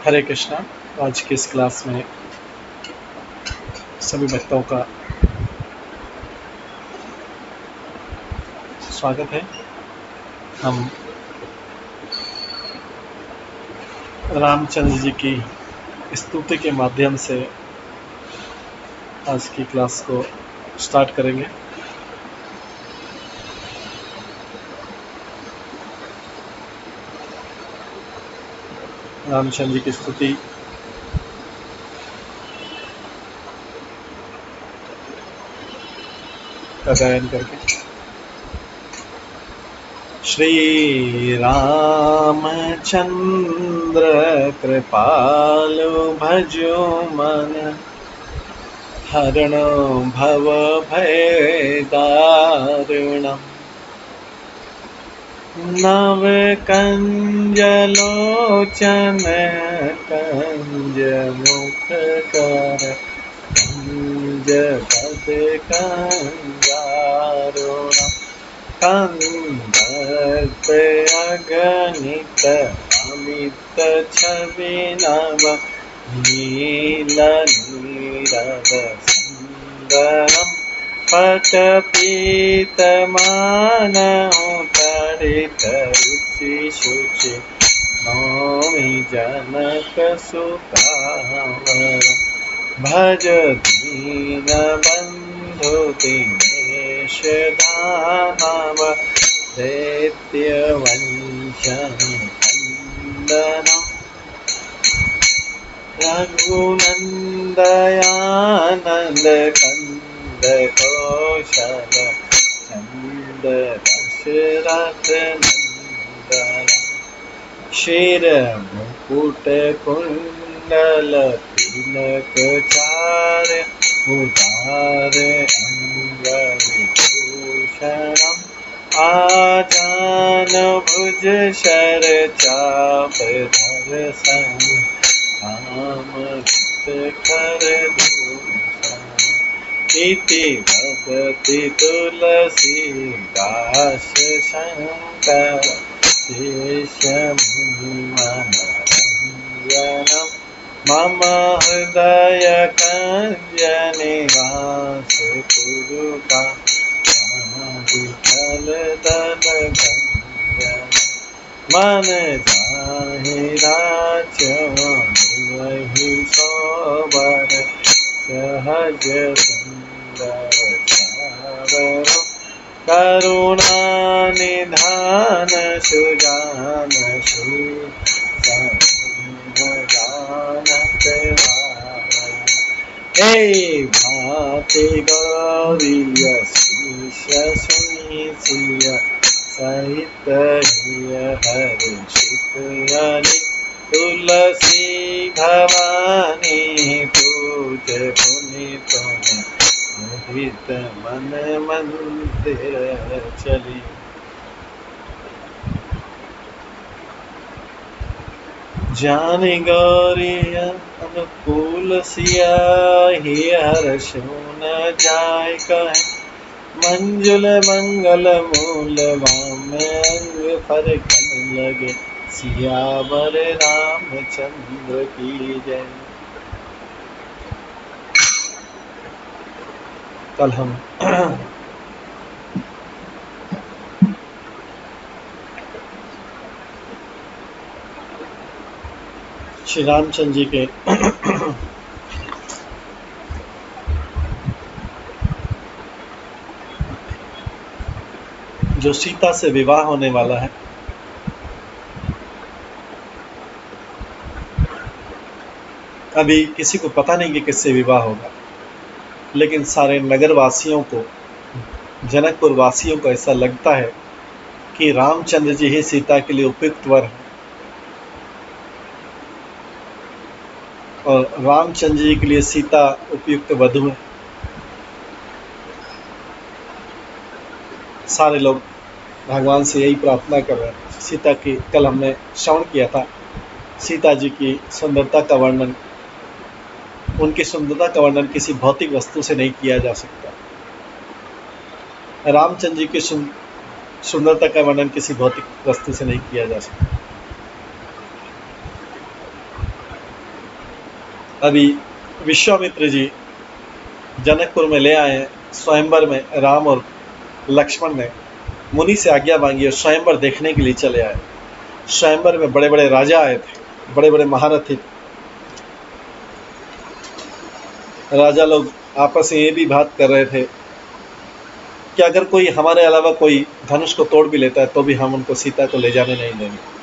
हरे कृष्णा। आज की इस क्लास में सभी भक्तों का स्वागत है। हम रामचंद्र जी की स्तुति के माध्यम से आज की क्लास को स्टार्ट करेंगे। रामचंद्र जी की स्तुति का गायन करके। श्री रामचंद्र कृपालु भजो मन, हरणो भव भय दारुणम्। नव कंज लोचन कंज मुख कर, कंज पद कंजारुणम्। कंदर्प अगणित अमित छवि नव, नील नीरद सुंदरम्। पटपीतमानौ तडित रुचि शुचि, नौमि जनकसुतावरम्। भज दीनबन्धु दिनेश दानव, दैत्यवंशनिकन्दनम्। रघुनन्दयानन्द कंद कौशल, चंद दशरथ नंदन। शिर मुकुट कुंडल तिलक चार, उदार अंग विभूषणम्। आजान भुज शर चाप धर सन, कर दूषण। इति भगति तुलसीदास शंकर, शेषमुनिमनरञ्जनम्। मम हृदय कंज निवास कुरु, विठल दल गंजन। मन जाहि वही सोबर, सहज सुंदर सावर। करुणा निधान सुजान जानत वारण। हे भाति गौरीय शीश सुनि सिय, सहित हिय हर्षित यनि। तुलसी भवानी पूज पुनि तुनि, मोहित मन मंदिर चली। जानि गौरी अनुकूल सिया, ही हर्षो न जाय कहे। मंजुल मंगल मूल वाम अंग, फरकन लगे सियावर रामचंद्र की जय। कल हम श्री रामचंद्र जी के जो सीता से विवाह होने वाला है, अभी किसी को पता नहीं कि किससे विवाह होगा, लेकिन सारे नगर वासियों को, जनकपुर वासियों को ऐसा लगता है कि रामचंद्र जी ही सीता के लिए उपयुक्त वर हैं। और रामचंद्र जी के लिए सीता उपयुक्त वधु है। सारे लोग भगवान से यही प्रार्थना कर रहे हैं। सीता की कल हमने श्रवण किया था, सीता जी की सुंदरता का वर्णन, उनकी सुंदरता का वर्णन किसी भौतिक वस्तु से नहीं किया जा सकता। रामचंद्र जी की सुंदरता का वर्णन किसी भौतिक वस्तु से नहीं किया जा सकता। अभी विश्वामित्र जी जनकपुर में ले आए स्वयंवर में। राम और लक्ष्मण ने मुनि से आज्ञा मांगी और स्वयंवर देखने के लिए चले आए। स्वयंवर में बड़े बड़े राजा आए थे, बड़े बड़े महारथी। राजा लोग आपस में ये भी बात कर रहे थे कि अगर कोई हमारे अलावा कोई धनुष को तोड़ भी लेता है तो भी हम उनको सीता को ले जाने नहीं देंगे।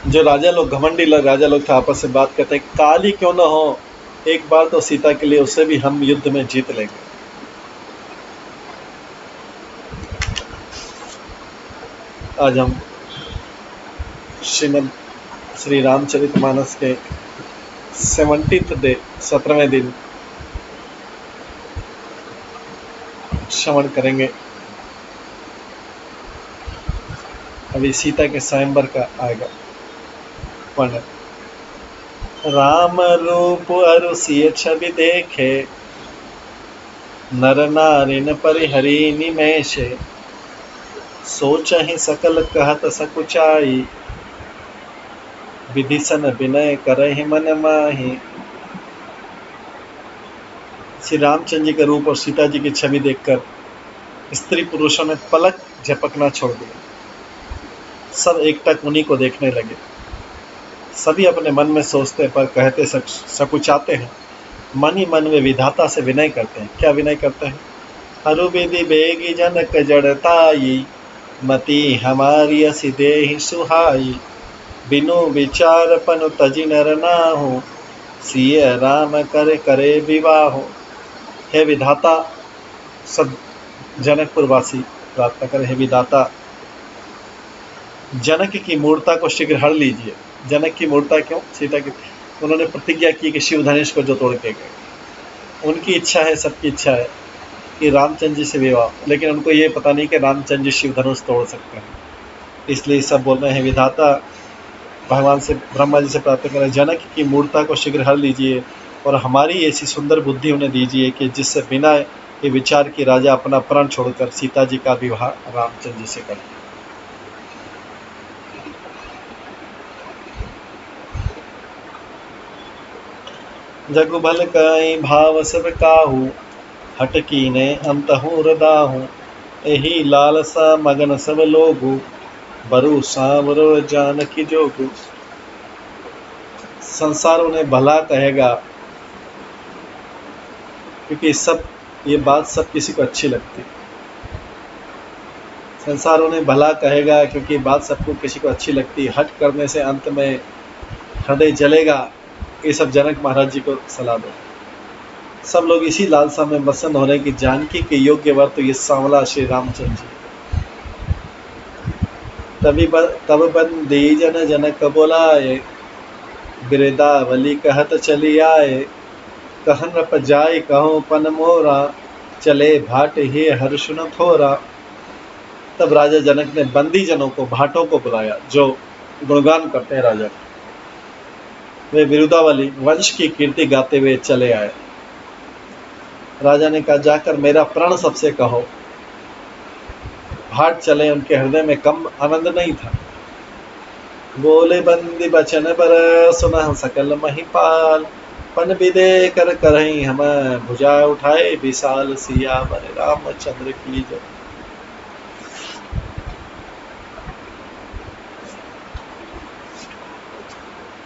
जो राजा लोग, घमंडी राजा लोग थे, आपस में बात करते हैं, काल ही क्यों ना हो, एक बार तो सीता के लिए उसे भी हम युद्ध में जीत लेंगे। आज हम श्रीमद श्री रामचरितमानस के 70th डे 17वें दिन श्रवण करेंगे। अभी सीता के स्वयंवर का आएगा वर्णन। राम रूप अरु सिय छवि देखे, नर नारिन परिहरी निमेषे, सोचहि सकल कहत सकुचाई, विधिसन विनय करहि मन माही। श्री रामचंद्र जी का रूप और सीता जी की छवि देखकर स्त्री पुरुषों ने पलक झपकना छोड़ दिया। सब एकटक उन्हीं को देखने लगे। सभी अपने मन में सोचते पर कहते सकुचाते हैं। मन ही मन में विधाता से विनय करते हैं। क्या विनय करते हैं? हरु विधि बेगी जनक जड़ताई, मति हमारी असि देहि सुहाई, बिनु विचार पनु तजि नर नाहु, सिय राम करे करे विवाहो। हे विधाता, सब जनकपुर वासी प्रार्थना करे, हे विधाता, जनक की मूर्ता को शीघ्र हर लीजिए। जनक की मूर्ता क्यों? सीता की। उन्होंने प्रतिज्ञा की कि शिव धनुष को जो तोड़ के गए। उनकी इच्छा है, सबकी इच्छा है कि रामचंद्र जी से विवाह, लेकिन उनको ये पता नहीं कि रामचंद्र जी शिव धनुष तोड़ सकते हैं। इसलिए सब बोल रहे हैं, विधाता, भगवान से, ब्रह्मा जी से प्रार्थना करें, जनक की मूर्ता को शीघ्र हर लीजिए और हमारी ऐसी सुंदर बुद्धि उन्हें दीजिए कि जिससे बिना ये विचार कि राजा अपना प्राण छोड़कर सीता जी का विवाह रामचंद्र जी से करें। जगु भल कई भाव सब काहू, हटकी ने अंतहु हृदाहू, एही लालसा मगन सब लोगु, बरु सांवरो जानकी जोगु। संसार उन्हें भला कहेगा क्योंकि सब ये बात सब किसी को अच्छी लगती। संसार उन्हें भला कहेगा क्योंकि बात सबको किसी को अच्छी लगती। हट करने से अंत में हृदय जलेगा। ये सब जनक महाराज जी को सलाह दो। सब लोग इसी लालसा में मसंद हो रहे कि जानकी के योग्य वर तो ये सांवला श्री रामचंद्र जी। तब बंदी जन जनक बोलाए, बिरदावली कहत चली आए, कहन रप जाय कहो पन मोरा, चले भाट हे हर्षुन थोरा। तब राजा जनक ने बंदी जनों को, भाटों को बुलाया जो गुणगान करते हैं राजा। वे बिरुदावली वंश की कीर्ति गाते हुए चले आए। राजा ने कहा, जाकर मेरा प्रण सबसे कहो। भाट चले, उनके हृदय में कम आनंद नहीं था। बोले बंदी बचन पर सुना सकल महिपाल, पन विदे कर करही हम भुजा उठाए, विशाल सियावर रामचंद्र की जय।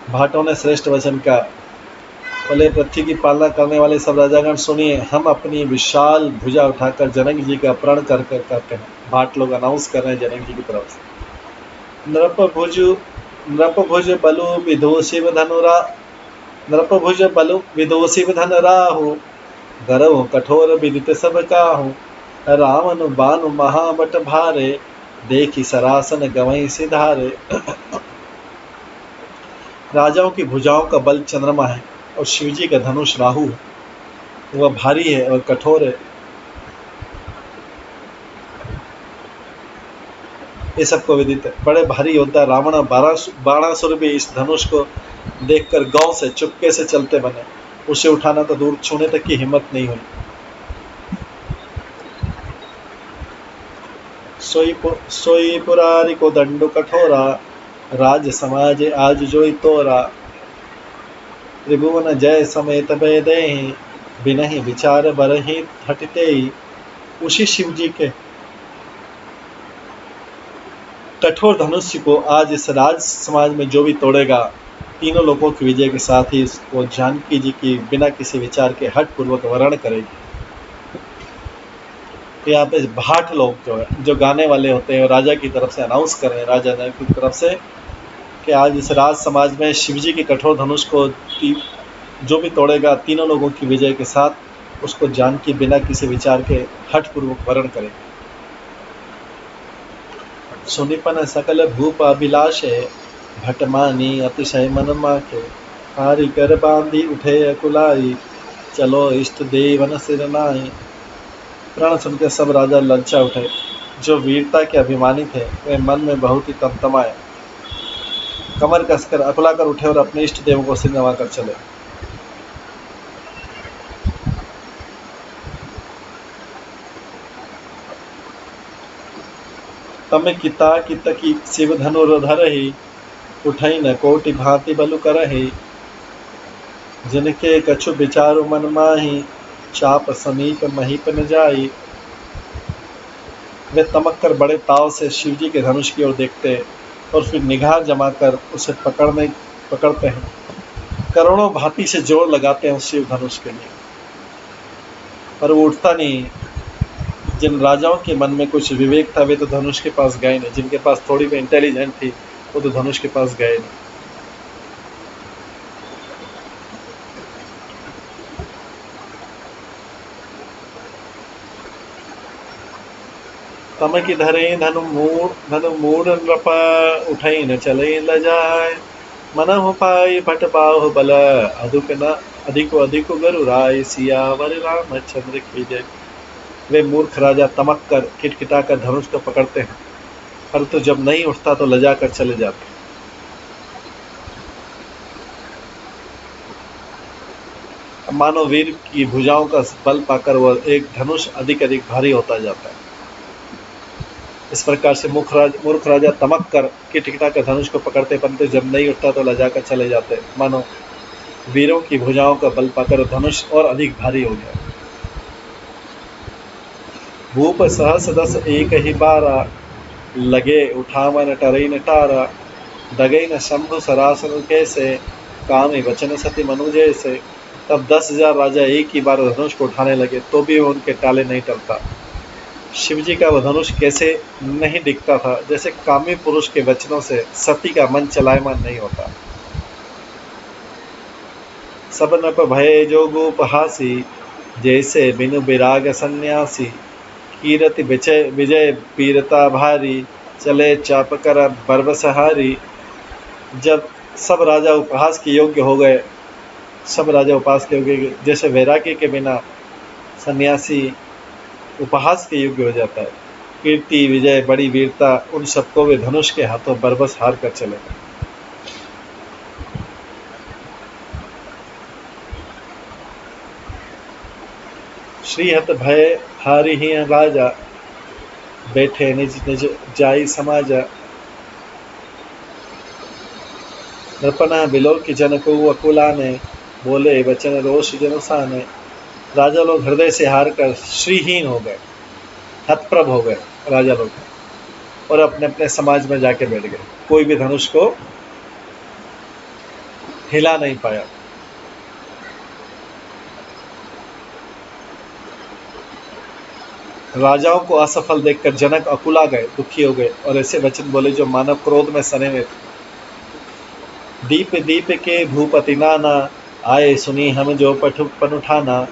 भाटों ने श्रेष्ठ वचन का, बोले पृथ्वी की पालना करने वाले सब राजागण सुनिए, हम अपनी विशाल भुजा उठाकर जनक जी का प्रण कर करते हैं। भाट लोग अनाउंस कर रहे हैं जनक जी की तरफ से। नृपभुज बलु विदोषिव धनुरा, नृपभुज बलु विदोषिव धन राहु, गर्व कठोर विदित सब काहू, रावण बानु महाबट भारे, देखी सरासन गवई सिधारे। राजाओं की भुजाओं का बल चंद्रमा है और शिवजी का धनुष राहु है। वह भारी है और कठोर है। ये सबको विदित है। बड़े भारी योद्धा रावण बाणासुर भी इस धनुष को देखकर गांव से चुपके से चलते बने। उसे उठाना तो दूर, छूने तक की हिम्मत नहीं हुई। सोई पुरारी को दंडु कठोरा, राज समाज आज जोई तोरा। त्रिभुवन जय समेत बेदे, बिनहि विचार बरहि हटते। उसी शिव जी के कठोर धनुष को आज इस राज समाज में जो भी तोड़ेगा, तीनों लोगों की विजय के साथ ही वो जानकी जी की बिना किसी विचार के हठ पूर्वक वर्ण करेगी। तो यहाँ पे भाट लोग जो गाने वाले होते हैं, राजा की तरफ से अनाउंस कर रहे हैं, राजा की तरफ से, कि आज इस राज समाज में शिव जी के कठोर धनुष को जो भी तोड़ेगा, तीनों लोगों की विजय के साथ उसको जानकी बिना किसी विचार के हठ पूर्वक वर्ण करेगी। सुनिपन सकल भूप अभिलाष है, भटमानी अतिशय मन माखे। हारी कर बांधी उठे अकुलाई, चलो इष्ट देवन सिर नाई। प्राण सुनकर सब राजा लज्जा उठे। जो वीरता के अभिमानी थे वे मन में बहुत ही तमतमाए, कमर कसकर अकुला कर उठे और अपने इष्ट देव को सिर नवा कर चले। तम किता कितकी शिव धनुर्धर ही, उठई न कोटि भांति बलु करहि। जिनके कछु विचारु मन माही, चाप समीप महीप न जाई। वे तमक कर बड़े ताव से शिव जी के धनुष की ओर देखते और फिर निगाह जमाकर उसे पकड़ते हैं। करोड़ों भांति से जोर लगाते हैं उस शिव धनुष के लिए, पर वो उठता नहीं। जिन राजाओं के मन में कुछ विवेक था वे तो धनुष के पास गए नहीं, जिनके पास थोड़ी भी इंटेलिजेंट थी वो तो धनुष के पास गए नहीं। तम की धरे धनु मूढ़ नृप, उठई न चले ल जाय। मनहु पाई भट बाहु बल, अधिको गरु राय। सियावर रामचंद्र की जय। वे मूर्ख राजा तमक कर किटकिटा कर धनुष को पकड़ते हैं, परंतु जब नहीं उठता तो लजा कर चले जाते। मानो वीर की भुजाओं का बल पाकर वह एक धनुष अधिक भारी होता जाता है। इस प्रकार से मूर्ख राजा तमक कर किटकिटा कर धनुष को पकड़ते, परंतु जब नहीं उठता तो लजा कर चले जाते। मानो वीरों की भुजाओं का बल पाकर धनुष और अधिक भारी हो गया। भूप सहस दस एक ही बारा, लगे उठावन टरई न टारा। डगई न शंभु सरासन कैसे, काम वचन सती मनु जैसे। तब 10,000 राजा एक ही बार धनुष को उठाने लगे तो भी उनके टाले नहीं टलता। शिवजी का वह धनुष कैसे नहीं दिखता था, जैसे कामी पुरुष के वचनों से सती का मन चलायमान नहीं होता। सब नप भय जोगो उपहासी, जैसे बिनु विराग सन्यासी। कीरति विजय पीरता भारी, चले चाप कर बर्वसहारी। जब सब राजा उपहास के योग्य हो गए, जैसे वैराग्य के बिना सन्यासी उपहास के योग्य हो जाता है। कीर्ति विजय बड़ी वीरता, उन सबको वे धनुष के हाथों बरबस हार कर चले। श्रीहत भय हारी ही राजा, बैठे निज निज जाई समाजा। नृपना बिलो की जन को अकुलाने, बोले वचन रोष जन साने। राजा लोग हृदय से हार कर श्रीहीन हो गए, हतप्रभ हो गए राजा लोग, और अपने अपने समाज में जाके बैठ गए। कोई भी धनुष को हिला नहीं पाया। राजाओं को असफल देखकर जनक अकुला गए, दुखी हो गए और ऐसे वचन बोले जो मानव क्रोध में सने हुए थे। दीप दीप के भूपति नाना, आए सुनी हम जो पनुठाना।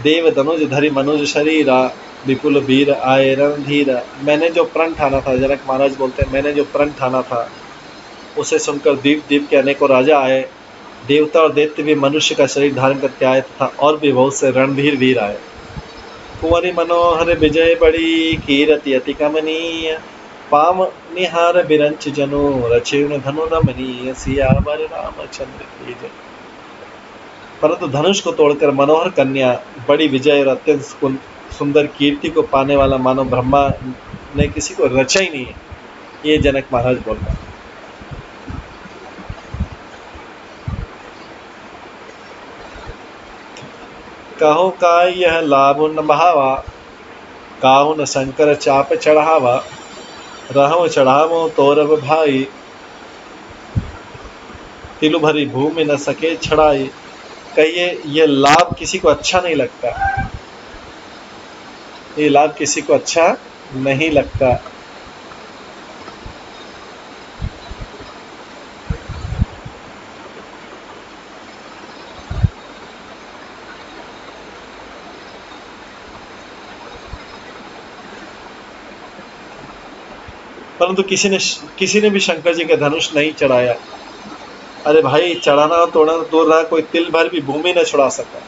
देव धनुज धरि मनुज शरीरा, विपुल वीर आए रणधीरा। मैंने जो प्रण ठाना था, जनक महाराज बोलते हैं, मैंने जो प्रण ठाना था उसे सुनकर दीप दीप के अनेकों राजा आए। देवता और दैत्य भी मनुष्य का शरीर धारण करके आए तथा और भी बहुत से रणधीर वीर आए। कुंवरी मनोहर विजय बड़ी, कीरति अति कमनीय। पाम निहार बिरंच जनो रचेन धनु रमणीय सियावर रामचंद्र की जय। परंतु धनुष को तोड़कर मनोहर कन्या बड़ी विजय और अत्यंत सुंदर कीर्ति को पाने वाला मानव ब्रह्मा ने किसी को रचा ही नहीं है, ये जनक महाराज बोल रहे हैं। कहो का यह लाभ न बहावा, काहू न शंकर चाप चढ़ावा, रहु चढ़ावो तोरब भाई, तिलु भरी भूमि न सके छड़ाई। कहिए ये लाभ किसी को अच्छा नहीं लगता, ये लाभ किसी को अच्छा नहीं लगता। परंतु किसी ने भी शंकर जी का धनुष नहीं चढ़ाया। अरे भाई, चढ़ाना और तोड़ना तो दूर रहा, कोई तिल भर भी भूमि न छुड़ा सका।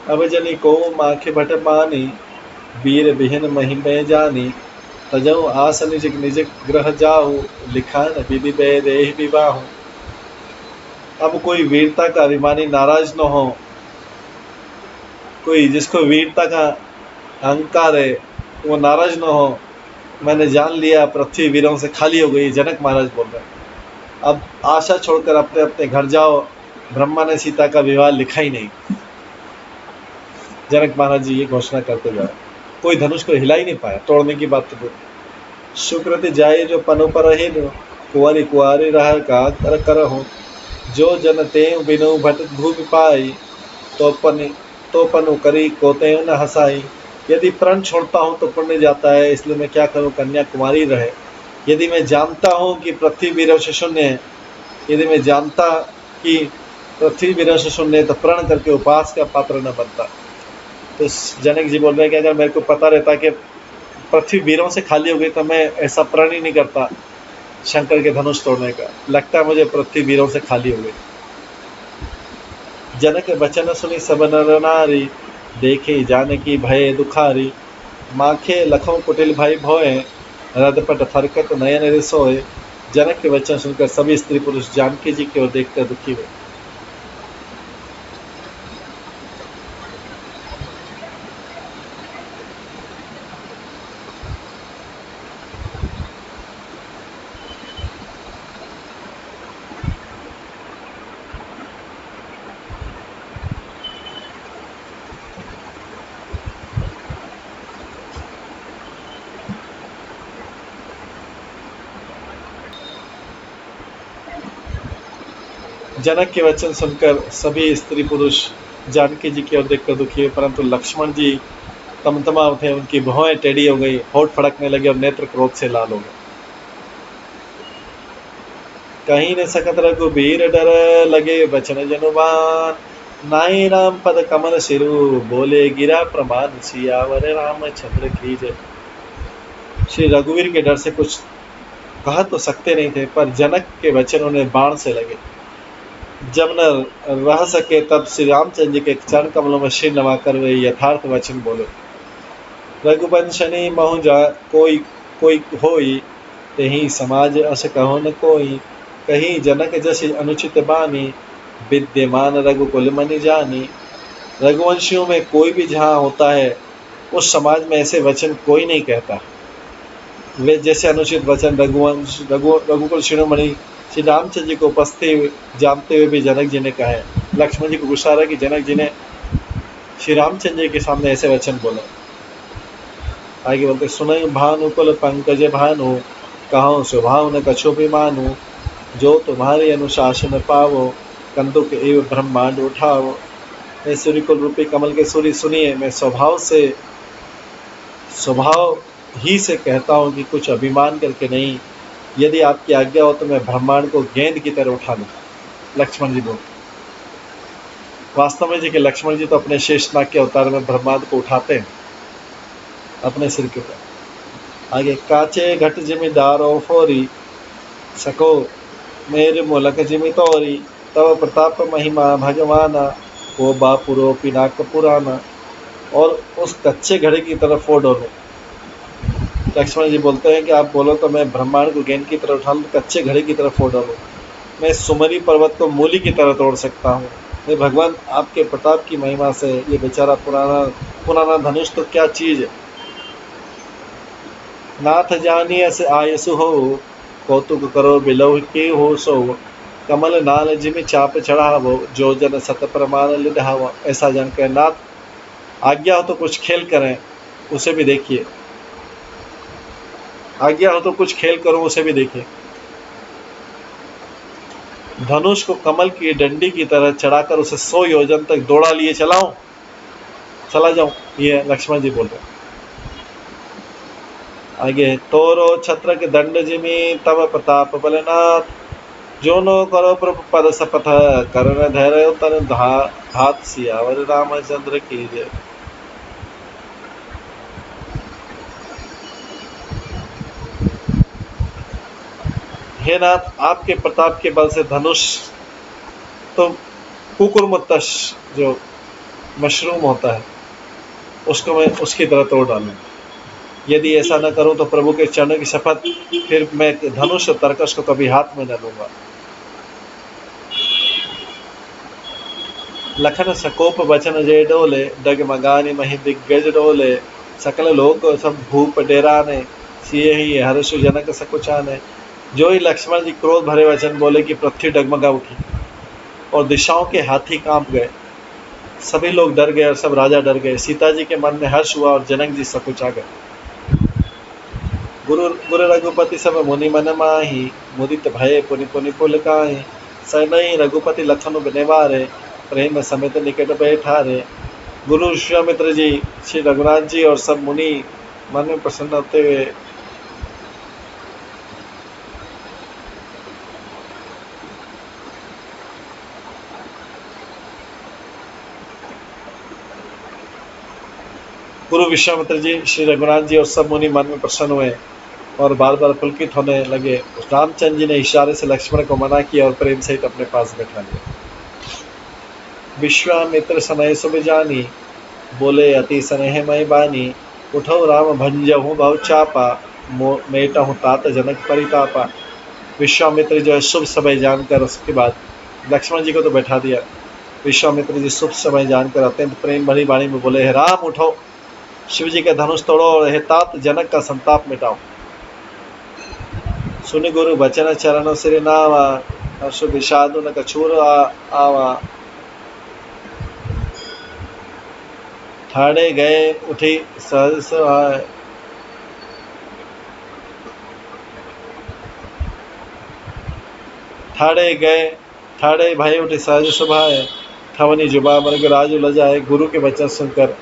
अब जनी को माखे भट मानी, वीर बिहन महिमे जानी, तजऊ आस निज निज ग्रह जाहु, लिखा न विधि देह विवाहु। अब कोई वीरता का अभिमानी नाराज न हो, कोई जिसको वीरता का अहंकार है वो नाराज न हो। मैंने जान लिया पृथ्वी वीरों से खाली हो गई, जनक महाराज बोल रहे हैं। अब आशा छोड़कर अपने अपने घर जाओ, ब्रह्मा ने सीता का विवाह लिखा ही नहीं। जनक महाराज जी ये घोषणा करते जा रहे। कोई धनुष को हिला ही नहीं पाया, तोड़ने की बात तो दूर। सुकृत जाए जो पनु पर रहे, कुंवारी कुंवारी रह का कर हो, जो जन ते बिनु भट भूमि पाई, तो पनु करी कोते न हंसाई। यदि प्रण छोड़ता हूँ तो पुण्य जाता है, इसलिए मैं क्या करूँ, कन्या कुमारी रहे। यदि मैं जानता हूँ कि पृथ्वी वीरों से शून्य है, यदि मैं जानता कि पृथ्वी वीरों से शून्य है, तो प्रण करके उपास का पात्र न बनता। तो जनक जी बोल रहे हैं कि अगर मेरे को पता रहता कि पृथ्वी वीरों से खाली हो गई तो मैं ऐसा प्रण ही नहीं करता शंकर के धनुष तोड़ने का। लगता है मुझे पृथ्वी वीरों से खाली हो गई। जनक वचन सुनी सब नर नारी, देखे जानकी भय दुखारी। माखे लखों कुटिल भाई भोए, रदपट थरकत नयन रिसोए। जनक के वचन सुनकर सभी स्त्री पुरुष जानकी जी की ओर देखकर दुखी हुए। जनक के वचन सुनकर सभी स्त्री पुरुष जानकी जी की ओर देखकर दुखी हुए, परंतु लक्ष्मण जी तमतमा उठे, उनकी भौहें टेढ़ी हो गई, होठ फड़कने लगे और नेत्र क्रोध से लाल हो गए। कहीं न सकत रघुबीर डर, लगे बचन जनुबान। नाई राम पद कमल सिरु, बोले गिरा प्रमाण। सियावर रामचंद्र की जय। श्री रघुवीर के डर से कुछ कह तो सकते नहीं थे, पर जनक के वचन उन्हें बाण से लगे। जब न रह सके तब श्री रामचंद्र जी के चरण कमलों में सिर नवाकर वे यथार्थ वचन बोले। रघुवंशनी महु जा कोई कोई होई, तेहि समाज अस कहो न कोई। कहीं जनक जस अनुचित बानी, विद्यमान रघुकुल मनि जानी। रघुवंशियों में कोई भी जहाँ होता है उस समाज में ऐसे वचन कोई नहीं कहता। वे जैसे अनुचित वचन रघुकुल शिरोमणि श्री रामचंद्र जी को उपस्थित जानते हुए भी जनक जी ने कहे। लक्ष्मण जी को गुस्सा रहा कि जनक जी ने श्री रामचंद्र जी के सामने ऐसे वचन बोले। आगे बोलते, सुनई भानुकुल पंकज भानु, कहो स्वभाव न कछु भी मानु। जो तुम्हारे अनुशासन पावो, कंदुक एवं ब्रह्मांड उठाओ। मैं सूर्यकुल रूपी कमल के सूर्य सुनिए, मैं स्वभाव ही से कहता हूँ कि कुछ अभिमान करके नहीं। यदि आपकी आज्ञा हो तो मैं ब्रह्मांड को गेंद की तरह उठा लूँ। लक्ष्मण जी बोल, वास्तव में जी के लक्ष्मण जी तो अपने शेषनाग के अवतार में ब्रह्मांड को उठाते हैं अपने सिर के ऊपर। आगे, काचे घट जिमीदारो फोरी, सको मेरे मोलक जिमी तोरी। तब प्रताप महिमा भगवाना, को बापुरो पिनाक पुराना। और उस कच्चे घड़े की तरफ वो डोलो। लक्ष्मण जी बोलते हैं कि आप बोलो तो मैं ब्रह्मांड को गेंद की तरफ उठा लूँ, कच्चे घड़े की तरफ वो डोलो। मैं सुमरी पर्वत को मूली की तरह तोड़ सकता हूँ। हे भगवान, आपके प्रताप की महिमा से ये बेचारा पुराना पुराना धनुष तो क्या चीज है। नाथ जानिए से आयसु हो, कौतुक करो बिलव के हो सो। कमल नाल जिमि चाप चढ़ावो, जो जन सत प्रमाण लिधावो। ऐसा जानकर नाथ आज्ञा हो तो कुछ खेल करें, उसे भी देखिए। आज्ञा हो तो कुछ खेल करो, उसे भी देखिए। धनुष को कमल की डंडी की तरह चढ़ाकर उसे 100 योजन तक दौड़ा लिए चला जाऊं, ये लक्ष्मण जी बोल रहे हैं। आगे, तोरो छत्र के दंड जिमी तब प्रताप बलनाथ, जो नो करो प्रभु पद सपथ, करण धैर्य तन हाथ सियावर रामचंद्र की जय। हे नाथ, आपके प्रताप के बल से धनुष तो कुकुरमुत्तश जो मशरूम होता है उसको मैं उसकी तरह तोड़ डालूं। यदि ऐसा न करूं तो प्रभु के चरणों की शपथ, फिर मैं धनुष और तरकश को कभी हाथ में न लूंगा। लखन सकोप वचन जय डोले, डगमगानी मही दिग्गज डोले। सकल लोक सब भूप डेराने, सिए ही हर्ष जनक सकुचाने। जो ही लक्ष्मण जी क्रोध भरे वचन बोले कि पृथ्वी डगमगा उठी और दिशाओं के हाथी कांप गए। सभी लोग डर गए और सब राजा डर गए। सीता जी के मन में हर्ष हुआ और जनक जी सकुचा गए। गुरु गुरु रघुपति सब मुनि मन माही, मुदित भय पुनि पुनि पुलकाहि। सनई रघुपति लखन बिनेवारे, प्रेम समेत निकट बैठारे। गुरु विश्वामित्र जी, श्री रघुनाथ जी और सब मुनि मन में प्रसन्न होते हुए गुरु विश्वामित्र जी, श्री रघुनाथ जी और सब मुनि मन में प्रसन्न हुए और बार बार पुलकित होने लगे। रामचंद्र जी ने इशारे से लक्ष्मण को मना किया और प्रेम सहित अपने पास बैठा लिया। विश्वामित्र समय सुब जानी, बोले अति स्नेह मय बानी। उठो राम भंजहु बहु चापा, मेटहु तात जनक परितापा। विश्वामित्र जो है शुभ समय जानकर उसके बाद लक्ष्मण जी को तो बैठा दिया। विश्वामित्र जी शुभ समय जानकर अत्यंत प्रेम भरी वाणी में बोले, हे राम उठो, शिव जी के धनुष तोड़ो और हे तात जनक का संताप मिटाओ। सुनि गुरु बचन चरण सिर नावा, हर्ष विषादु न कछूर आवा। ठाड़े गए उठी सहज सहाय, ठाड़े भय उठे सहज सुभाए। ठवनी जुबा मृग राजु लजाए। गुरु के वचन सुनकर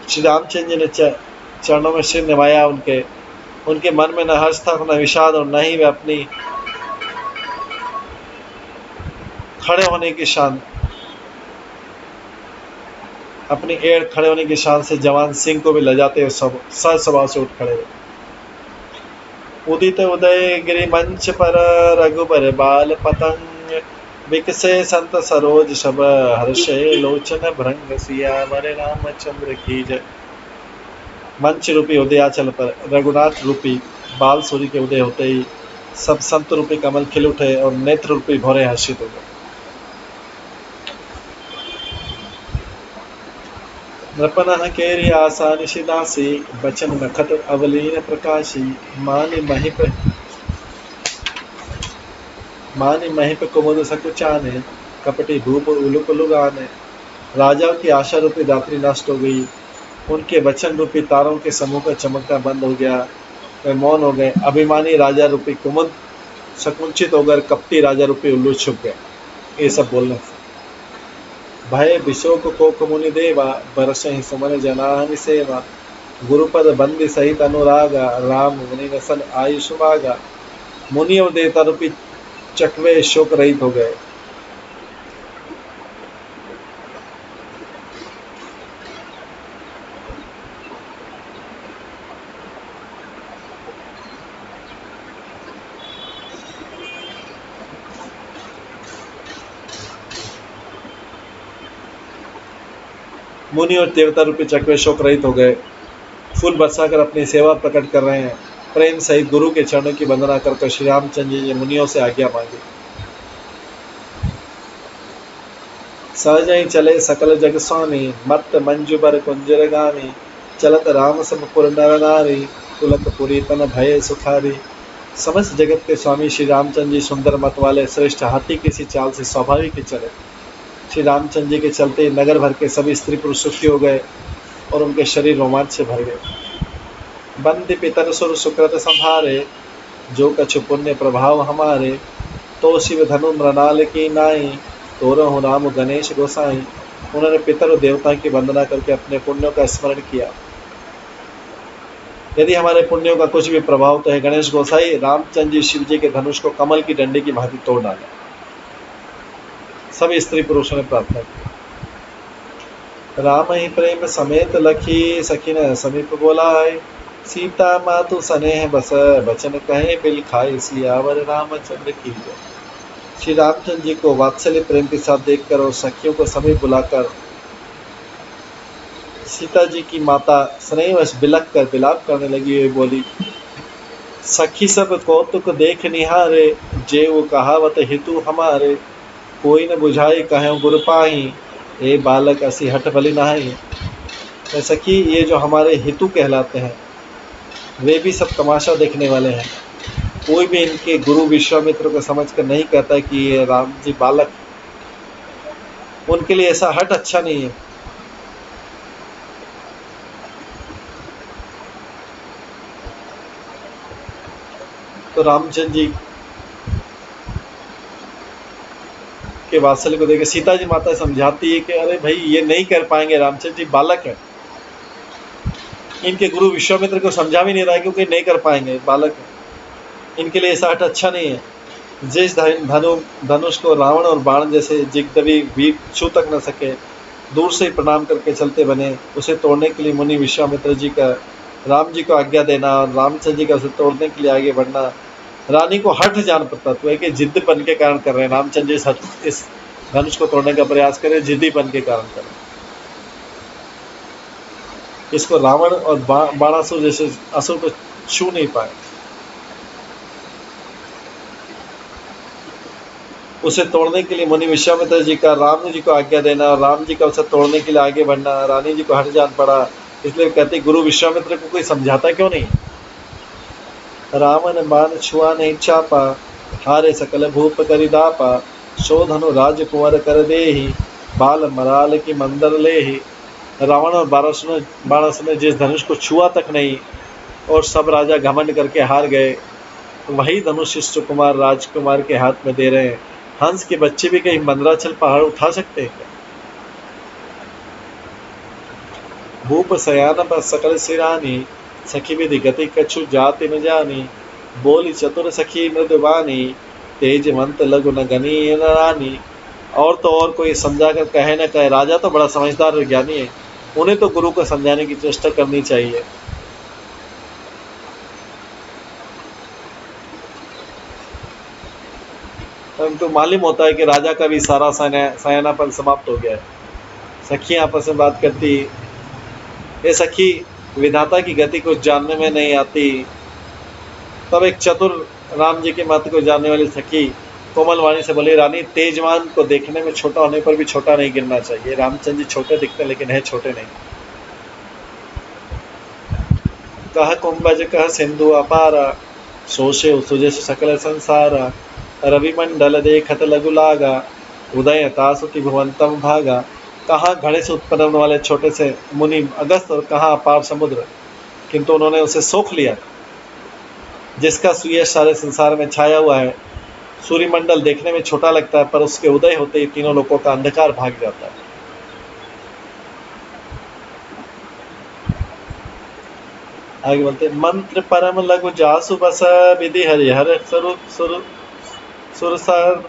श्री रामचंद्र जी ने चरणों में सिर निभाया। उनके मन में न हर्ष था, न विषाद, और न ही वे अपनी खड़े होने की शान अपनी एड़ खड़े होने की शान से जवान सिंह को भी लजाते हुए सहज स्वभाव से उठ खड़े हुए। उदित उदय गिरि मंच पर, रघुबर बाल पतंग। बिकसे संत सरोज सब, हर्षे लोचन भृंग। सियावर रामचंद्र की जय। मंच रूपी उदयाचल पर रघुनाथ रूपी बाल सूर्य के उदय होते ही सब संत रूपी कमल खिल उठे और नेत्र रूपी भौरे हर्षित हो गए। नृपन केरी आशा निशिदासी, बचन नखत अवलीन प्रकाशी। मानि महिप कुमुद सकुचाने, कपटी भूप उलुक लुगाने। राजाओं की आशा रूपी दात्री नष्ट हो गई। उनके वचन रूपी तारों के समूह का चमकना बंद हो गया। वे मौन हो गए। अभिमानी राजा रूपी कुमुद संकुचित होकर कपटी राजा रूपी उल्लू छुप गए। ये सब बोलने से भय विशोक को कुमुनि देवा, बरस ही सुमन जनानि सेवा। गुरुपद बंदी सहित अनुरागा, राम मुनि नसन आयुष मागा। मुनि और देवता रूपी चकवे शोक रहित हो गए। मुनि और देवता रूपी चक्र शोक रहित हो गए, फूल बरसाकर अपनी सेवा प्रकट कर रहे हैं। प्रेम सहित गुरु के चरणों की वंदना कर श्री रामचंद्र जी ने मुनियों से आज्ञा मांगी। सहज ही चले सकल जग स्वामी, मत मंजू बर कुंजर गामी, चलत राम सब पुर नर नारी, तुलक पुरी तन भय सुखारी। समस्त जगत के स्वामी श्री रामचंद्र जी सुंदर मत वाले श्रेष्ठ हाथी की सी चाल से स्वाभाविक ही चले। श्री रामचंद्र जी के चलते नगर भर के सभी स्त्री पुरुष सुखी हो गए और उनके शरीर रोमांच से भर गए। बंद पितर सुर सुकृत संहारे, जो कछु पुण्य प्रभाव हमारे, तो शिव धनु मृणाल की नाई, तोरहु राम गणेश गोसाई। उन्होंने पितर और देवता की वंदना करके अपने पुण्यों का स्मरण किया। यदि हमारे पुण्यों का कुछ भी प्रभाव तो है गणेश गोसाई, रामचंद्र जी शिव जी के धनुष को कमल की डंडी की भांति तोड़ डाला। सभी स्त्री पुरुषों ने प्रार्थना की। राम ही प्रेम समेत लखी, सखी ने समीप बोलाए, सीता मातु स्नेह बस, बचन कहे बिल खाए, सियावर रामचंद्र की जय। श्री रामचंद्र जी को वात्सल्य प्रेम के साथ देखकर और सखियों को समीप बुलाकर सीता जी की माता स्नेहवश बिलख कर विलाप करने लगी हुई बोली, सखी सब कौतुक देख निहारे, जेऊ कहावत हितु हमारे, कोई न बुझाई कहें गुरु पाही, ए बालक असी हठ भली नहाई। सखी, ये जो हमारे हितु कहलाते हैं वे भी सब तमाशा देखने वाले हैं। कोई भी इनके गुरु विश्वामित्र को समझकर नहीं कहता कि ये राम जी बालक, उनके लिए ऐसा हट अच्छा नहीं है। तो रामचंद्र जी के वात्सल्य को देकर सीता जी माता समझाती है कि अरे भाई ये नहीं कर पाएंगे, रामचंद्र जी बालक है। इनके गुरु विश्वामित्र को समझा भी नहीं रहा है क्योंकि नहीं कर पाएंगे, बालक है, इनके लिए ऐसा हट अच्छा नहीं है। जिस धनुष को रावण और बाण जैसे जिगदबी वीर छू तक न सके, दूर से ही प्रणाम करके चलते बने, उसे तोड़ने के लिए मुनि विश्वामित्र जी का राम जी को आज्ञा देना और रामचंद्र जी का उसे तोड़ने के लिए आगे बढ़ना रानी को हठ जान पड़ता। तो है कि जिद्दपन के कारण कर रहे हैं। रामचंद्र जी इस धनुष को तोड़ने का प्रयास करें, जिद्दीपन के कारण करें। इसको रावण और बाणासुर जैसे असुर को छू नहीं पाए। उसे तोड़ने के लिए मुनि विश्वामित्र जी का राम जी को आज्ञा देना और राम जी का उसे तोड़ने के लिए आगे बढ़ना रानी जी को हट जान पड़ा। इसलिए कहते गुरु विश्वामित्र को कोई समझाता क्यों नहीं। रावण बाण छुआ नहीं चापा, हारे सकल भूप करि दापा, सो धनु राजकुंवर कर देहि, बाल मराल की मंदर लेहि। रावण और बाणासुर ने जिस धनुष को छुआ तक नहीं और सब राजा घमंड करके हार गए, वही धनुष शिष्य कुमार राजकुमार के हाथ में दे रहे हैं। हंस के बच्चे भी कहीं मंदराचल पहाड़ उठा सकते हैं क्या? भूप सयान पर सकल सिरानी, सखी विधि गति कछु जाति न जानी, बोली चतुर सखी मृदुबानी, तेज मंत लघु न गनी न रानी। और तो और कोई समझा कर कहे न कहे, राजा तो बड़ा समझदार और ज्ञानी है, उन्हें तो गुरु को समझाने की चेष्टा करनी चाहिए। परंतु मालूम होता है कि राजा का भी सारा सयानापन समाप्त हो गया है। सखियां आपस में बात करती, ये सखी विधाता की गति कुछ जानने में नहीं आती। तब एक चतुर राम जी के मत को जानने वाली सखी कोमल वाणी से बोली, रानी तेजवान को देखने में छोटा होने पर भी छोटा नहीं गिरना चाहिए। रामचंद्र जी छोटे दिखते लेकिन है छोटे नहीं। कह कुंभज कह सिंधु अपारा, सोचे सुजय सकल संसारा, रविमंडल देखत लघु लागा, उदय तासुति भुवंतम भागा। कहाँ घड़े से उत्पन्न होने वाले छोटे से मुनि अगस्त और कहाँ अपार समुद्र, किंतु उन्होंने उसे सोख लिया जिसका सुयश सारे संसार में छाया हुआ है। सूर्यमंडल देखने में छोटा लगता है पर उसके उदय होते ही तीनों लोगों का अंधकार भाग जाता है। आगे बोलते, मंत्र परम लघु जासु बस, विधि हरिहर सुरसर,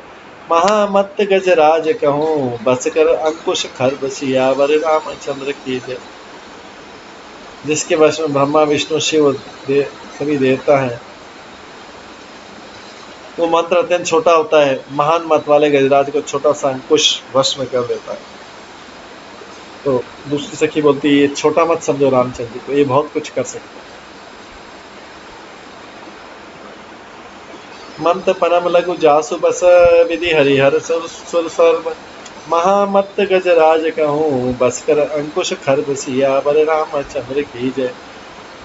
महामत गजराज कहूँ, बस कर अंकुश खर सियावर रामचंद्र की जय। जिसके वश में ब्रह्मा विष्णु शिव सभी देवता हैं, वो मंत्र अत्यंत छोटा होता है, महान मत वाले गजराज को छोटा सा अंकुश वश में कर देता है। तो दूसरी सखी बोलती है, ये छोटा मत समझो रामचंद्र जी को, ये बहुत कुछ कर सकता है। मंत परम लघु जासु बस, विधि हरिहर सुर सुर सर्व, महामत्त गजराज कहूँ बस कर अंकुश खर सियावर रामचंद्र की जय।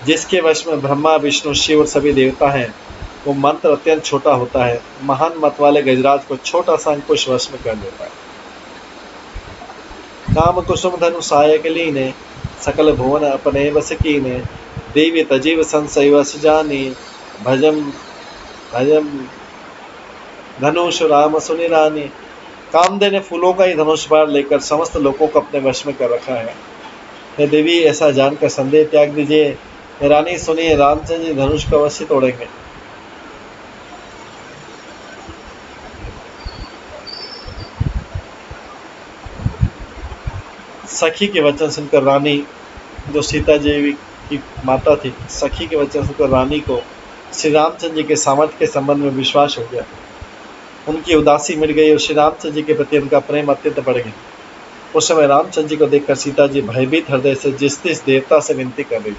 जिसके वश में ब्रह्मा विष्णु शिव और सभी देवता हैं, वो मंत्र अत्यंत छोटा होता है, महान मत वाले गजराज को छोटा सा अंकुश वश में कर देता है। काम कुसुम धनु सहायक लीने, सकल भुवन अपने बस कीने, देवी तजीव संशय वस जानी, भजम भजम धनुष राम सुनि रानी। कामदेव ने फूलों का ही धनुष बाण लेकर समस्त लोगों को अपने वश में कर रखा है। हे देवी, ऐसा जानकर संदेह त्याग दीजिए। रानी सुनिए, रामचंद्र जी धनुष को अवश्य तोड़ेंगे। सखी के वचन सुनकर रानी, जो सीता जी की माता थी, सखी के वचन सुनकर रानी को श्री रामचंद्र जी के सामर्थ्य के संबंध में विश्वास हो गया। उनकी उदासी मिट गई और श्री रामचंद्र जी के प्रति उनका प्रेम अत्यंत बढ़ गया। उस समय रामचंद्र जी को देखकर सीता जी भयभीत हृदय से जिस देवता से विनती कर रही,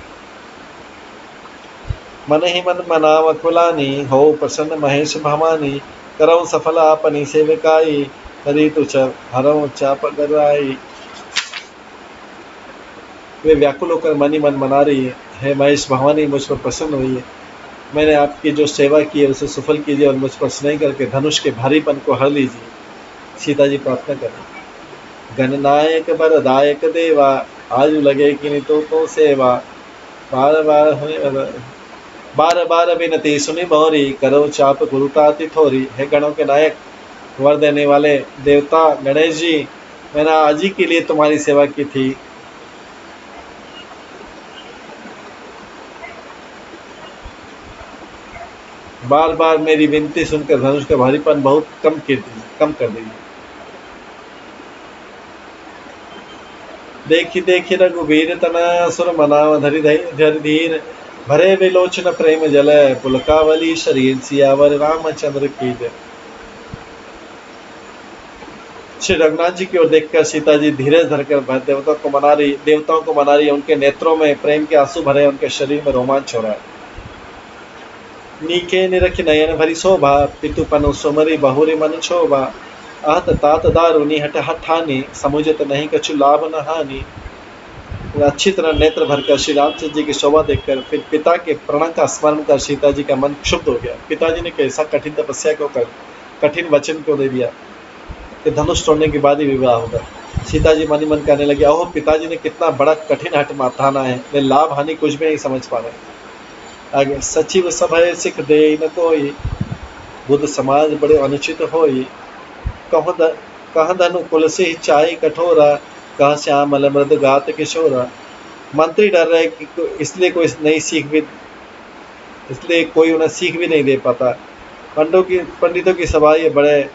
मन ही मन मनाव कुलानी, हो प्रसन्न महेश भवानी, करऊ सफल आपनी सेविकाई, करी तुच हरऊ चाप गराई। वे व्याकुल होकर मन ही मन मना रही है, महेश भवानी मुझ पर प्रसन्न हुई है, मैंने आपकी जो सेवा की है उसे सफल कीजिए और मुझ पर स्नेह करके धनुष के भारीपन को हर लीजिए। सीता जी प्रार्थना करें, गणनायक वरदायक देवा, आज लगे कि तो सेवा, बार बार विनती सुनी मोरी, करो चाप गुरुताति थोरी। हे गणों के नायक, वर देने वाले देवता गणेश जी, मैंने आज ही के लिए तुम्हारी सेवा की थी, बार बार मेरी विनती सुनकर धनुष का भारीपन बहुत कम कर दीजिए। देखी रघुवीर तना, सुर मनाव धरि धीर, भरे विलोचन प्रेम जल, पुलकावली शरीर, सियावर रामचंद्र की जय। श्री रघुनाथ जी की ओर देखकर सीता जी धीरज धरकर देवताओं को मना रही है। उनके नेत्रों में प्रेम के आंसू भरे, उनके शरीर में रोमांच हो रहा है। नीके निरख नयन भरी शोभा, पितुपनु सुमरी बहुरी मन शोभा, आहत तात दारुनी हट हठानी, समुझत नहीं कछु लाभ न हानि। अच्छी तरह नेत्र भरकर श्री रामचंद्र जी की शोभा देखकर फिर पिता के प्रण का स्मरण कर सीता जी का मन क्षुब्ध हो गया। पिताजी ने कैसा कठिन तपस्या को कर कठिन वचन को दे दिया कि धनुष तोड़ने के बाद ही विवाह होगा। सीता जी मन ही मन कहने लगे, ओह पिताजी ने कितना बड़ा कठिन हट माथाना है, वे लाभ हानि कुछ भी नहीं समझ पा रहे। आगे, सचिव सभय सिख दे न कोई, बुद्ध समाज बड़े अनुचित होई, कह धनु कुल से चाय कठोरा, कह श्यामल मृद गात किशोरा। मंत्री डर रहे कि इसलिए कोई उन्हें सीख भी नहीं दे पाता। पंडितों की सभा ये बड़े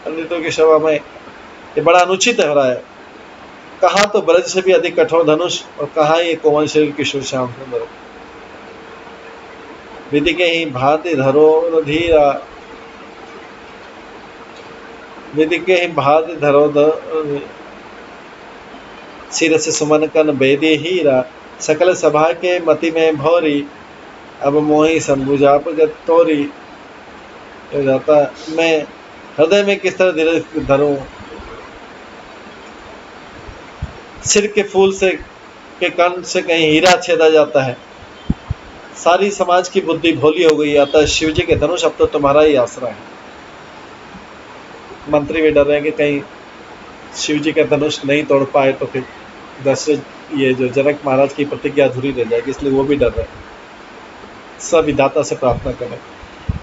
पंडितों की सभा में ये बड़ा अनुचित हो रहा है। कहाँ तो ब्रज से भी अधिक कठोर धनुष और कहाँ ये कोमल शरीर किशोर श्याम सुंदर। विधि के ही भांति धरो धीरा, विधि के ही भांति धरो सिर से सुमन कन बेदी हीरा, सकल सभा के मति में भौरी, अब मोही संभुजाप तोरी। जाता मैं हृदय में किस तरह धीरज धरूं, सिर के फूल से के कण से कहीं हीरा छेदा जाता है। सारी समाज की बुद्धि भोली हो गई, अतः शिव जी के धनुष अब तो तुम्हारा ही आसरा है। मंत्री भी डर रहे हैं कि कहीं शिव जी का धनुष नहीं तोड़ पाए तो फिर दशरथ ये जो जनक महाराज की प्रतिज्ञा अधूरी रह जाएगी, इसलिए वो भी डर रहे हैं। सब विधाता से प्रार्थना करें।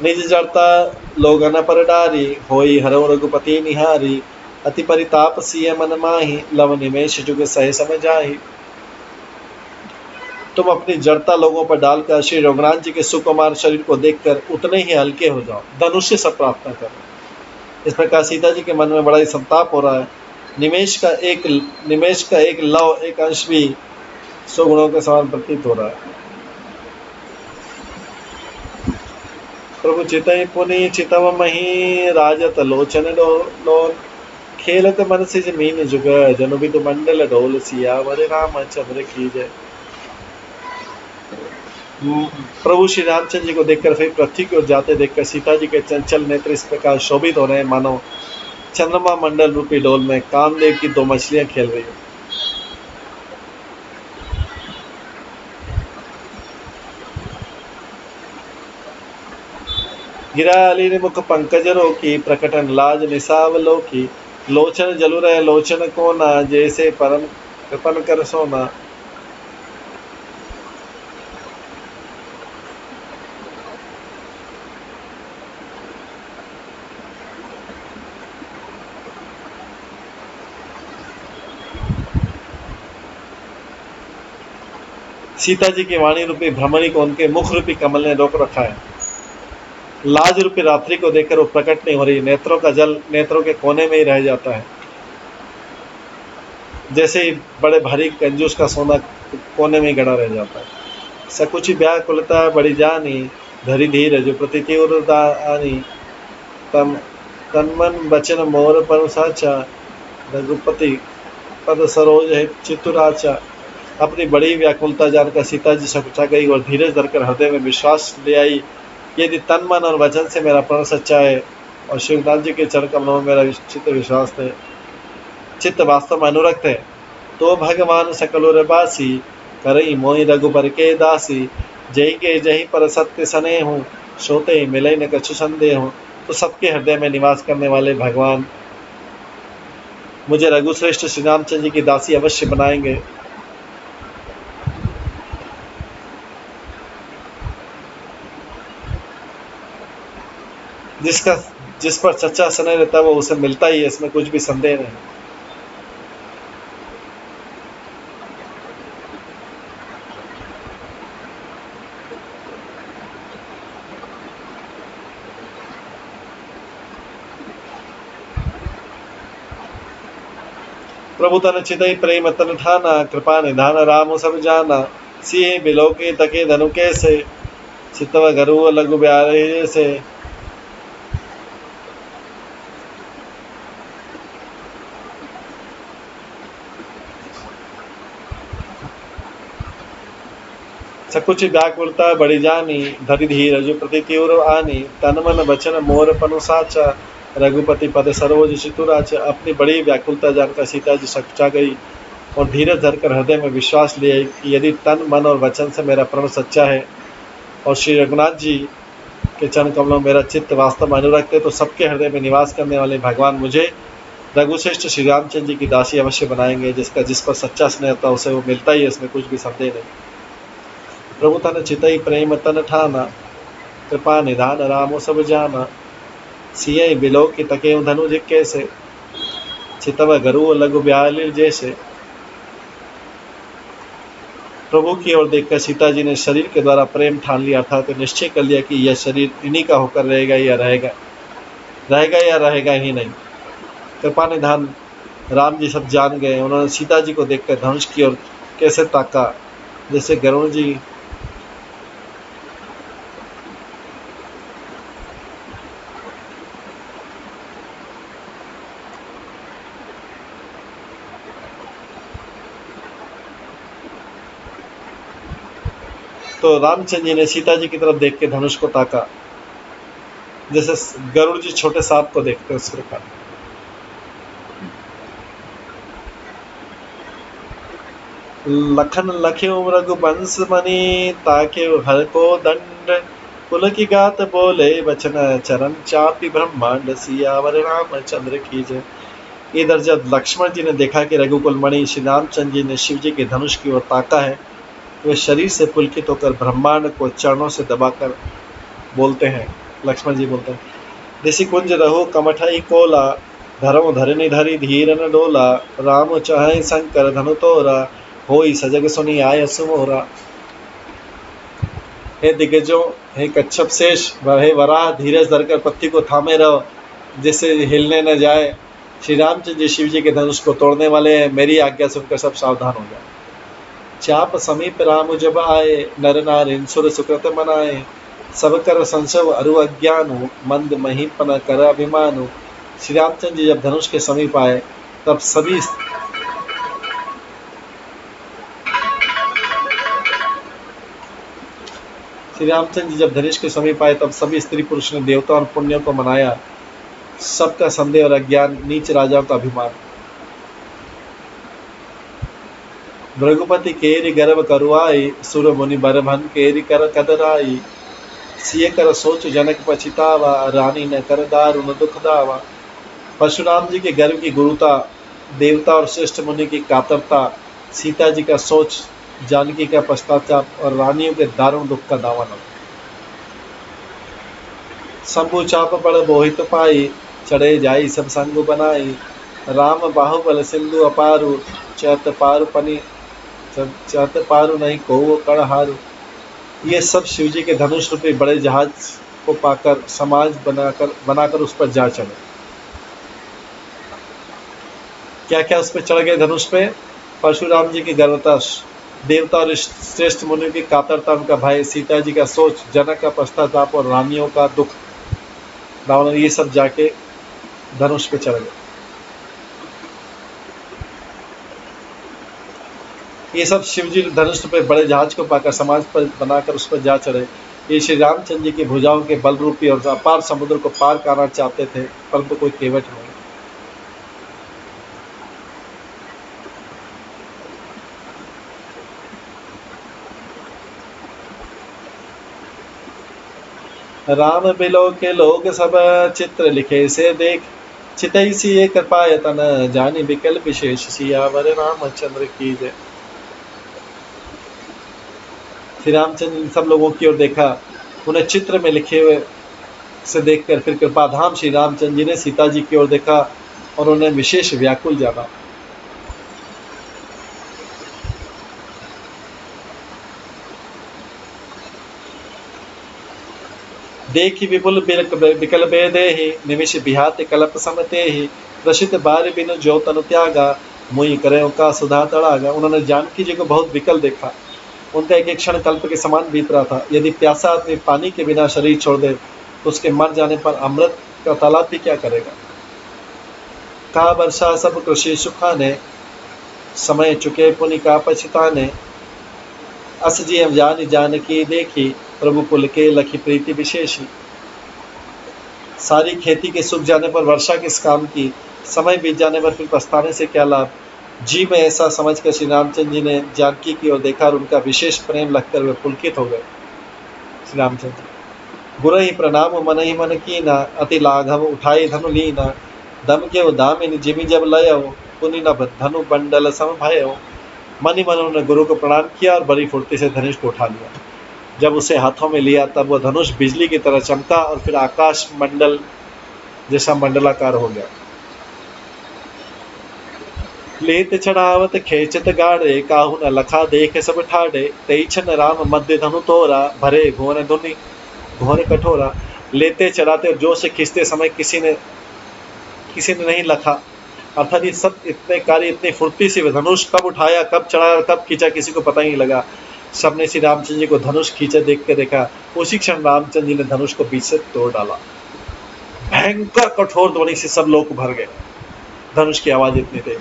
निज जड़ता लोगन पर डारी, होई हरौ रघुपति निहारी, अति परिताप सिय मन माही, लव निमेश जुग सहे समझाही। तुम अपनी जड़ता लोगों पर डालकर श्री रघुनाथ जी के सुकुमार शरीर को देखकर उतने ही हल्के हो जाओ। धनुष से सब प्रार्थना करो। इस प्रकार सीता जी के मन में बड़ा ही संताप हो रहा है। निमेश का एक लव, एक अंश भी सुगुणों के समान प्रतीत हो रहा है। प्रभु चितई पुनि चितव मही, राजत लोचन लोन, खेलत मन से जमीन जुग जनु बिदु मंडल डोल सियावर रामचंद्र की जय। प्रभु श्री रामचंद्र जी को देखकर फिर पृथ्वी की ओर जाते देखकर सीता जी के चंचल नेत्र इस प्रकार शोभित हो रहे हैं मानो चंद्रमा मंडल रूपी डोल में कामदेव की दो मछलियां खेल रही हैं। गिराली ने मुख पंकज रोकी प्रकटन लाज निसावलो की लोचन जलु रहे लोचन को ना जैसे परम कृपन कर सोना। सीता जी की वाणी रूपी भ्रमणी को उनके मुख रूपी कमल ने रोक रखा है। लाज रूपी रात्रि को देखकर वो प्रकट नहीं हो रही, नेत्रों का जल नेत्रों के कोने में ही रह जाता है। जैसे ही बड़े भारी कंजूस का सोना कोने में ही गड़ा रह जाता है। सकुची व्याकुलता बड़ी जानी धरी धीर जो प्रतितीव्रदानी तम तन्मन बचन मोर पर साचा रघुपति पद सरोज है चितुराचा। अपनी बड़ी व्याकुलता जानकर सीता जी सकुचा गई और धीरज धरकर हृदय में विश्वास ले आई, यदि तन मन और वचन से मेरा प्रण सच्चा है और शिवनाथ जी के चरण कमलों में मेरा चित्त विश्वास है, चित्त वास्तव में अनुरक्त है, तो भगवान सकलोर बासी करई मोहि रघुबर के दासी। जय के जय पर सत्य सने हूँ सोते मिले न कछु संदेह हूँ। तो सबके हृदय में निवास करने वाले भगवान मुझे रघुश्रेष्ठ श्री रामचंद्र जी की दासी अवश्य बनाएंगे। जिस पर सच्चा स्नेह रहता है वो उसे मिलता ही है, इसमें कुछ भी संदेह नहीं। प्रभु तन चितई प्रेम तन ठाना कृपा निधान राम सब जाना। सिंह बिलोके तके धनु कैसे चितव गरु लघु ब्यारे से। सकुच व्याकुलता बड़ी जानी धरि धीर जो प्रति तीव्र आनी तन मन बचन मोर पनु साचा रघुपति पद सरोज चितुराच। अपनी बड़ी व्याकुलता जानकर सीता जी सकुचा गई और धीरज धरकर हृदय में विश्वास ले आई कि यदि तन मन और वचन से मेरा प्रण सच्चा है और श्री रघुनाथ जी के चरण कमलों में मेरा चित्त वास्तव में अनुरक्त है, तो सबके हृदय में निवास करने वाले भगवान मुझे रघुश्रेष्ठ श्री रामचंद्र जी की दासी अवश्य बनाएंगे। जिसका जिस पर सच्चा स्नेह होता है उसे वो मिलता ही है, इसमें कुछ भी संदेह नहीं। प्रभु तन चितई प्रेम तन ठाना कृपा निधान रामो सब जाना। सिय बिलो की तके धनु कैसे चितव गरु लघु ब्याल जैसे। प्रभु की ओर देखकर सीता जी ने शरीर के द्वारा प्रेम ठान लिया था, तो निश्चय कर लिया कि यह शरीर इन्हीं का होकर रहेगा या रहेगा ही नहीं। कृपा निधान राम जी सब जान गए। उन्होंने सीता जी को देखकर धनुष की ओर कैसे ताका जैसे गरुण जी तो रामचंद्र जी ने सीता जी की तरफ देख के धनुष को ताका जैसे गरुड़ जी छोटे सांप को देखते उस प्रकार। लखन लख्यो रघुवंश मणि ताके हर को दंड कुल की गात बोले वचन चरण चापी ब्रह्मांड सियावर रामचंद्र की जय। इधर जब लक्ष्मण जी ने देखा कि रघुकुल मणि श्री रामचंद्र जी ने शिव जी के धनुष की ओर ताका है, वे शरीर से पुलकित होकर ब्रह्मांड को चरणों से दबाकर बोलते हैं। लक्ष्मण जी बोलते हैं, ऋषि कुंज रहो कमठई कोला धर्म धरनी धरी धीर न डोला राम चाहे शंकर धनु तोरा होई सजग सुनी आय सुमोरा। हे दिग्गजों, हे कच्छप शेष, हे वराह, धीरज धरकर पत्ती को थामे रहो जिससे हिलने न जाए। श्री रामचंद्र जी शिव जी के धनुष को तोड़ने वाले हैं, मेरी आज्ञा सुनकर सब सावधान हो जाए। चाप समीप राम जब आए नर नारिन सुर सुकृत मनाए सब कर संशव अरु अज्ञानु मंद महीपन कर अभिमानु श्री रामचंद्र जी जब धनुष के समीप आए तब सभी श्री रामचंद्र जी जब धनुष के समीप आए तब सभी स्त्री पुरुष ने देवता और पुण्यों को मनाया। सबका संदेह और अज्ञान, नीच राजाओं का अभिमान। भृगुपति केरी गर्भ करुआई, सुर मुनि बरभन केरी कर कदराई। सिय कर सोच जनक पछितावा, रानी न कर दारुण दुख दावा। परशुराम जी के गर्भ की गुरुता, देवता और श्रेष्ठ मुनि की कातरता, सीता जी का सोच, जानकी का पश्चाताप और रानियों के दारुण दुख का दावा न। शंभु चाप बड़ मोहित पाई, चढ़े जाई सब संग बनाई। राम बाहुबल सिंधु अपारु, चैत पारु नहीं को कड़हारु। ये सब शिवजी के धनुष रूपी बड़े जहाज को पाकर समाज बनाकर उस पर जा चढ़े। क्या क्या उस पर चढ़ गए धनुष पे? परशुराम जी की गर्वता, देवता और श्रेष्ठ मुनि की कातरता, उनका भय, सीता जी का सोच, जनक का पश्चाताप और रानियों का दुख, रावण, ये सब जाके धनुष पे चढ़ गए। ये सब शिवजी धनुष पे बड़े जहाज को पाकर समाज पर बनाकर उस पर जा चढ़े। ये श्री रामचंद्र जी की भुजाओं के बल रूपी और अपार समुद्र को पार करना चाहते थे, परंतु कोई केवट नहीं। राम बिलो के लोग सब चित्र लिखे से देख, चितई सी कृपायतन जानी विकल विशेष। सियावर रामचंद्र की जय। श्री रामचंद्र ने सब लोगों की ओर देखा, उन्हें चित्र में लिखे हुए से देखकर फिर कृपाधाम श्री रामचंद्र जी ने सीता जी की ओर देखा और उन्हें विशेष व्याकुल जाना। देखी विपुल विकल बेदे ही, निमिष बिहात कल्प समते ही। प्रसिद्ध बार बिनु जो तनु त्यागा, मुई करे का सुधा तड़ागा। उन्होंने जानकी जी को बहुत विकल देखा। उनका एक एक क्षण कल्प के समान बीत रहा था। यदि प्यासा आदमी पानी के बिना शरीर छोड़ दे तो उसके मर जाने पर अमृत का तालाब भी क्या करेगा। का वर्षा सब कृषि सुखाने, समय चुके पुनि का पछताने। अस जी जान जानकी देखी, प्रभु कुल के लखी प्रीति विशेषी। सारी खेती के सूख जाने पर वर्षा किस काम की, समय बीत जाने पर फिर पछताने से क्या लाभ। जी में ऐसा समझकर श्री रामचंद्र जी ने जानकी की ओर देखा और उनका विशेष प्रेम लगकर वे पुलकित हो गए। श्री रामचंद्र गुरु ही प्रणाम मन ही मन कीना, अति लाघव उठाई धनु लीना। दम के दामिनी जिमि जब लयो, पुनि नभ धनु बंडल सम भयो। मन ही मन उन्होंने गुरु को प्रणाम किया और बड़ी फुर्ती से धनुष को उठा लिया। जब उसे हाथों में लिया तब वह धनुष बिजली की तरह चमका और फिर आकाश मंडल जैसा मंडलाकार हो गया। लेत चढ़ावत खेचत गाड़े, काहू न लखा देख सब ठाड़े। तेईछन राम मध्य धनु तोरा, भरे भुवन धुनि घोर कठोरा। लेते चढ़ाते और जोर से खींचते समय किसी ने नहीं लखा, अर्थात ये सब इतने कार्य इतनी फुर्ती से धनुष कब उठाया, कब चढ़ाया और कब खींचा किसी को पता ही नहीं लगा। सबने श्री रामचंद्र जी को धनुष खींचा देख के देखा। उसी क्षण रामचंद्र जी ने धनुष को बीच से तोड़ डाला। भयंकर कठोर ध्वनि से सब लोग भर गए। धनुष की आवाज इतनी तेज।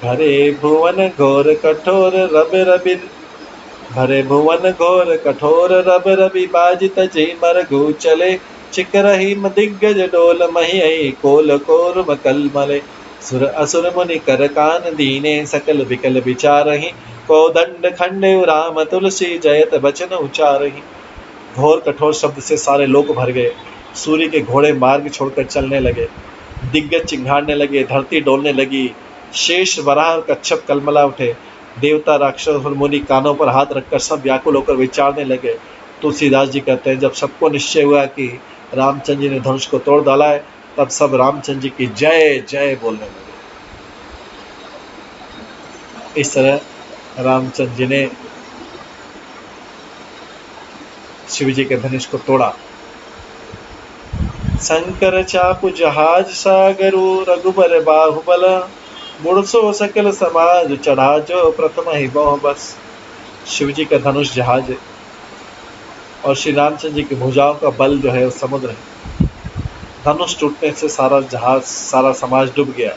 भरे भुवन घोर कठोर रब रबि, भरे भुवन घोर कठोर रब रबि। बाजित जय मरघु चले, चिकरही दिग्गज डोल मही। कोल कोर मकल मले, सुर असुर मुनि कर कान दीने। सकल विकल विचारही, को दंड खंडे राम तुलसी। जयत बचन उचारही। घोर कठोर शब्द से सारे लोग भर गए। सूर्य के घोड़े मार्ग छोड़कर चलने लगे, दिग्गज चिंघाड़ने लगे, धरती डोलने लगी। शेष वराह और कच्छप कलमला उठे। देवता राक्षस और मुनि कानों पर हाथ रखकर सब व्याकुल होकर विचारने लगे। तुलसीदास जी कहते हैं, जब सबको निश्चय हुआ कि रामचंद्र जी ने धनुष को तोड़ डाला है, तब सब रामचंद्र जी की जय जय बोलने लगे। इस तरह रामचंद्र जी ने शिव जी के धनुष को तोड़ा। शंकर चापु जहाज सागरु, रघुबर बाहुबल। मुड़सो सकल समाज, चढ़ा जो प्रथम ही बहु बस। शिव जी का धनुष जहाज है और श्री रामचंद्र जी की भुजाओं का बल जो है वो समुद्र है। धनुष टूटने से सारा जहाज, सारा समाज डूब गया।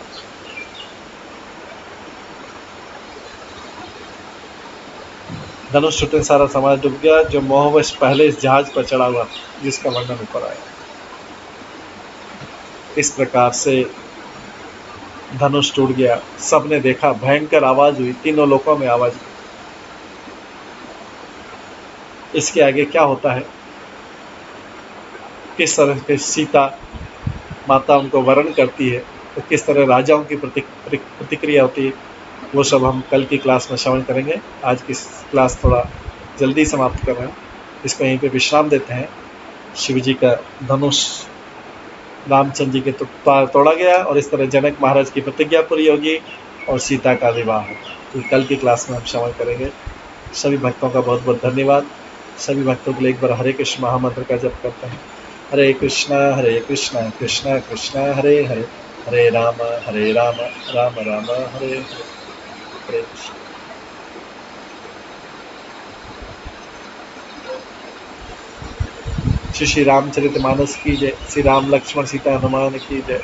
धनुष टूटने से सारा समाज डूब गया, जो मोहवश पहले इस जहाज पर चढ़ा हुआ, जिसका वर्णन ऊपर आया। इस प्रकार से धनुष टूट गया, सबने देखा, भयंकर आवाज हुई, तीनों लोकों में आवाज हुई। इसके आगे क्या होता है, किस तरह से सीता माता उनको वरण करती है, तो किस तरह राजाओं की प्रतिक्रिया होती है, वो सब हम कल की क्लास में श्रवण करेंगे। आज की क्लास थोड़ा जल्दी समाप्त कर रहे हैं, इसको यहीं पे विश्राम देते हैं। शिव जी का धनुष रामचंद्र जी के तोड़ा गया, और इस तरह जनक महाराज की प्रतिज्ञा पूरी होगी और सीता का विवाह होगा। तो कल की क्लास में हम श्रवण करेंगे। सभी भक्तों का बहुत बहुत धन्यवाद। सभी भक्तों के लिए एक बार हरे कृष्ण महामंत्र का जप करते हैं। हरे कृष्णा कृष्णा कृष्णा हरे हरे, हरे राम राम राम हरे हरे। हरे कृष्ण। श्री रामचरितमानस की जय। श्री राम लक्ष्मण सीता हनुमान की जय।